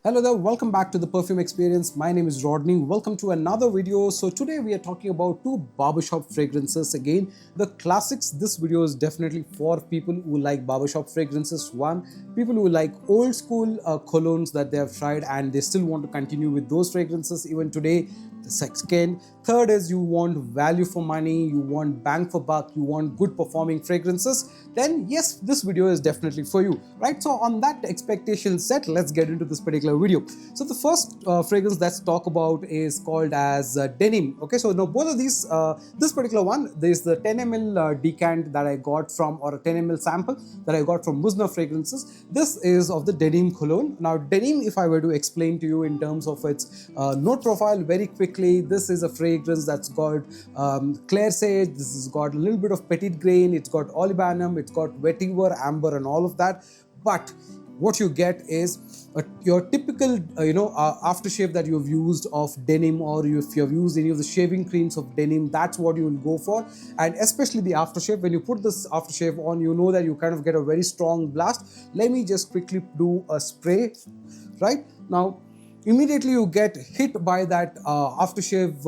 Hello there, welcome back to the Perfume Experience. My name is Rodney. Welcome to another video. So today we are talking about two barbershop fragrances again. The classics. This video is definitely for people who like barbershop fragrances. One, people who like old school colognes that they have tried and they still want to continue with those fragrances even today. The second, third is you want value for money, you want bang for buck, you want good performing fragrances, then yes, this video is definitely for you, right? So on that expectation set, let's get into this particular video. So the first fragrance let's talk about is called as Denim. Okay, so now both of these, this particular one, there's the 10 ml decant that I got from, or a 10 ml sample that I got from Muzna Fragrances. This is of the Denim cologne. Now Denim, if I were to explain to you in terms of its note profile very quickly, this is a fragrance that's got clair sage, this has got a little bit of petit grain, it's got olibanum, it's got vetiver, amber and all of that. But what you get is your typical aftershave that you've used of Denim, or if you've used any of the shaving creams of Denim, that's what you will go for. And especially the aftershave, when you put this aftershave on, you know that you kind of get a very strong blast. Let me just quickly do a spray right now. Immediately you get hit by that aftershave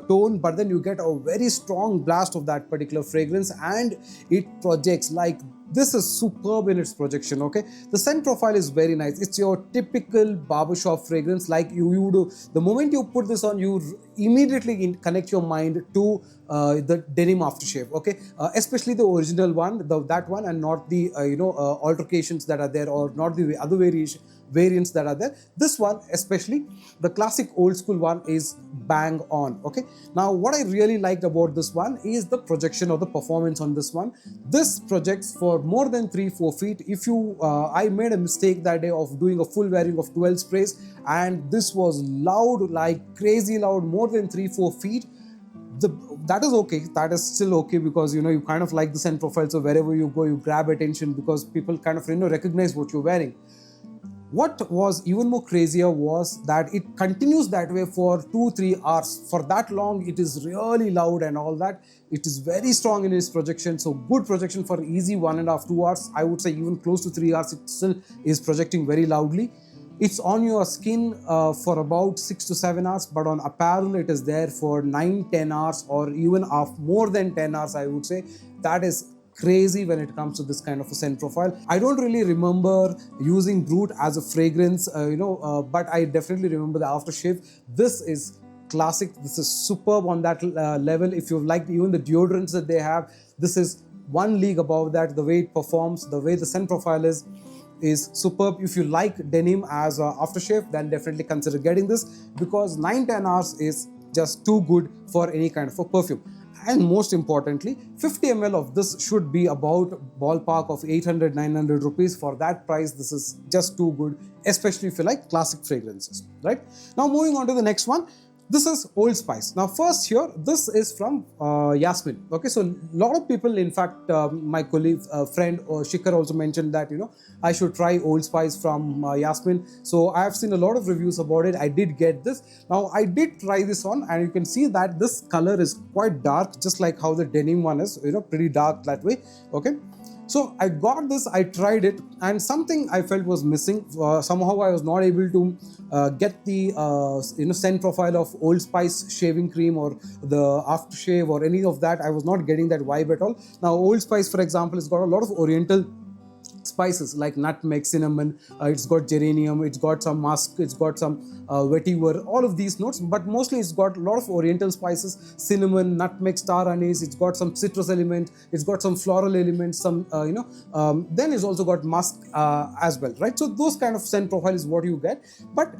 tone, but then you get a very strong blast of that particular fragrance and it projects like this is superb in its projection. Okay, the scent profile is very nice. It's your typical barbershop fragrance. Like you do, the moment you put this on, you immediately connect your mind to the Denim aftershave. Okay, especially the original one, that one, and not the altercations that are there, or not the other variants that are there. This one, especially the classic old school one, is bang on. Okay, now what I really liked about this one is the projection or the performance on this one. This projects for more than 3-4 feet. If you I made a mistake that day of doing a full wearing of 12 sprays, and this was loud, like crazy loud, more than 3-4 feet. That is okay, that is still okay, because you kind of like the scent profile, so wherever you go you grab attention because people kind of recognize what you're wearing. What was even more crazier was that it continues that way for 2-3 hours. For that long, it is really loud and all that. It is very strong in its projection. So good projection for easy 1.5-2 hours. I would say even close to 3 hours, it still is projecting very loudly. It's on your skin for about 6 to 7 hours, but on apparel, it is there for 9-10 hours, or even more than 10 hours, I would say. That is crazy when it comes to this kind of a scent profile. I don't really remember using Brute as a fragrance, but I definitely remember the aftershave. This is classic. This is superb on that level. If you've liked even the deodorants that they have, this is one league above that. The way it performs, the way the scent profile is superb. If you like Denim as an aftershave, then definitely consider getting this, because 9-10 hours is just too good for any kind of a perfume. And most importantly, 50 ml of this should be about ballpark of 800-900 rupees. For that price, this is just too good, especially if you like classic fragrances, right? Now moving on to the next one. This is Old Spice. Now first here, this is from Yasmin. Okay, so a lot of people, in fact, my colleague, friend Shikhar also mentioned that, I should try Old Spice from Yasmin. So I have seen a lot of reviews about it. I did get this. Now I did try this on, and you can see that this color is quite dark, just like how the Denim one is, pretty dark that way. Okay. So I got this, I tried it, and something I felt was missing. Somehow I was not able to get the scent profile of Old Spice shaving cream or the aftershave or any of that. I was not getting that vibe at all. Now Old Spice, for example, has got a lot of oriental spices like nutmeg, cinnamon, it's got geranium, it's got some musk, it's got some vetiver, all of these notes, but mostly it's got a lot of oriental spices, cinnamon, nutmeg, star anise, it's got some citrus element, it's got some floral elements, some then it's also got musk as well, right? So those kind of scent profile is what you get. But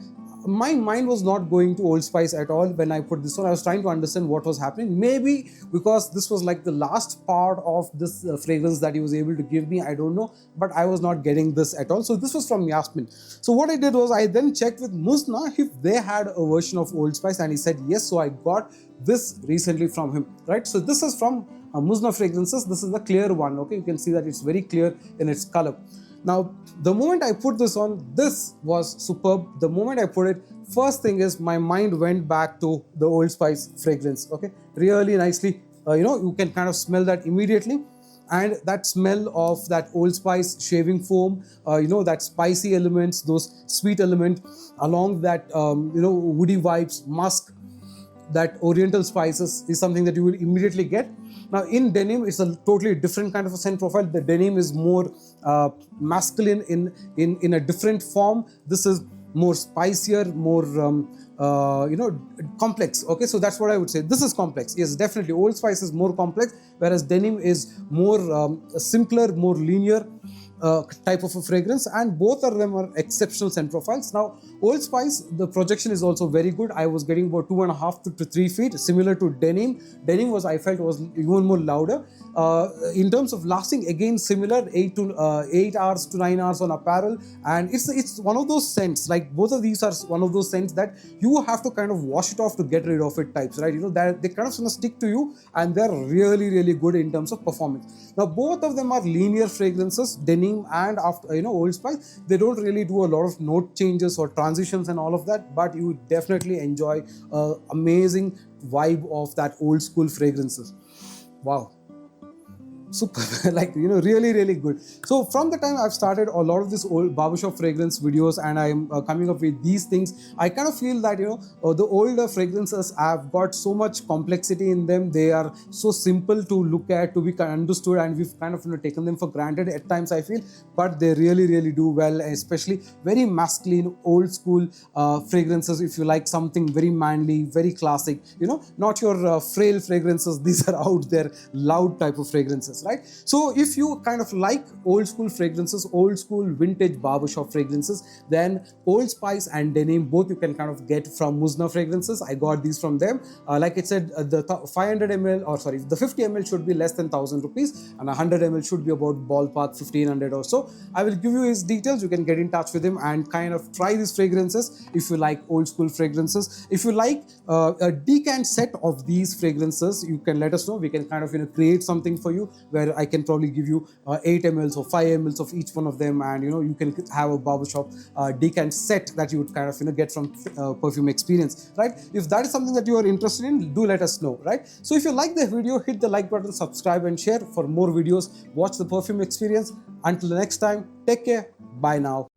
my mind was not going to Old Spice at all when I put this on. I was trying to understand what was happening. Maybe because this was like the last part of this fragrance that he was able to give me. I don't know, but I was not getting this at all. So this was from Yasmin. So what I did was I then checked with Muzna if they had a version of Old Spice, and he said yes. So I got this recently from him, right? So this is from Muzna Fragrances. This is the clear one. Okay, you can see that it's very clear in its color. Now, the moment I put this on, this was superb. The moment I put it, first thing is my mind went back to the Old Spice fragrance. Okay, really nicely. You can kind of smell that immediately. and that smell of that Old Spice shaving foam, that spicy elements, those sweet elements, along that woody vibes, musk, that oriental spices is something that you will immediately get. Now in denim, it's a totally different kind of a scent profile. The denim is more masculine in a different form. This is more spicier, more complex. Okay, so that's what I would say. This is complex. Yes, definitely. Old Spice is more complex, whereas denim is more simpler, more linear type of a fragrance, and both of them are exceptional scent profiles. Now, Old Spice, the projection is also very good. I was getting about 2.5 to 3 feet, similar to denim. Denim was, I felt, was even more louder. In terms of lasting, again similar, 8 hours to 9 hours on apparel, and it's one of those scents. Like both of these are one of those scents that you have to kind of wash it off to get rid of it types, right? That they kind of stick to you, and they're really, really good in terms of performance. Now, both of them are linear fragrances, denim and after Old Spice. They don't really do a lot of note changes or transitions and all of that, but you definitely enjoy amazing vibe of that old school fragrances. Wow, super. Like really, really good. So from the time I've started a lot of this old barbershop fragrance videos, and I'm coming up with these things, I kind of feel that the older fragrances have got so much complexity in them. They are so simple to look at, to be understood, and we've kind of taken them for granted at times, I feel, but they really, really do well, especially very masculine old school fragrances. If you like something very manly, very classic, not your frail fragrances. These are out there loud type of fragrances, right? So if you kind of like old school fragrances, old school vintage barbershop fragrances, then Old Spice and denim, both you can kind of get from Muzna Fragrances. I got these from them. Like it said, the 500 ml, or sorry, the 50 ml should be less than 1,000 rupees, and 100 ml should be about ballpark 1,500 or so. I will give you his details. You can get in touch with him and kind of try these fragrances if you like old school fragrances. If you like a decant set of these fragrances, you can let us know. We can kind of create something for you, where I can probably give you 8 mls or 5 mls of each one of them, and you can have a barbershop decant set that you would kind of get from Perfume Experience, right? If that is something that you are interested in, do let us know, right? So if you like the video, hit the like button, subscribe and share for more videos. Watch the Perfume Experience. Until the next time, take care. Bye now.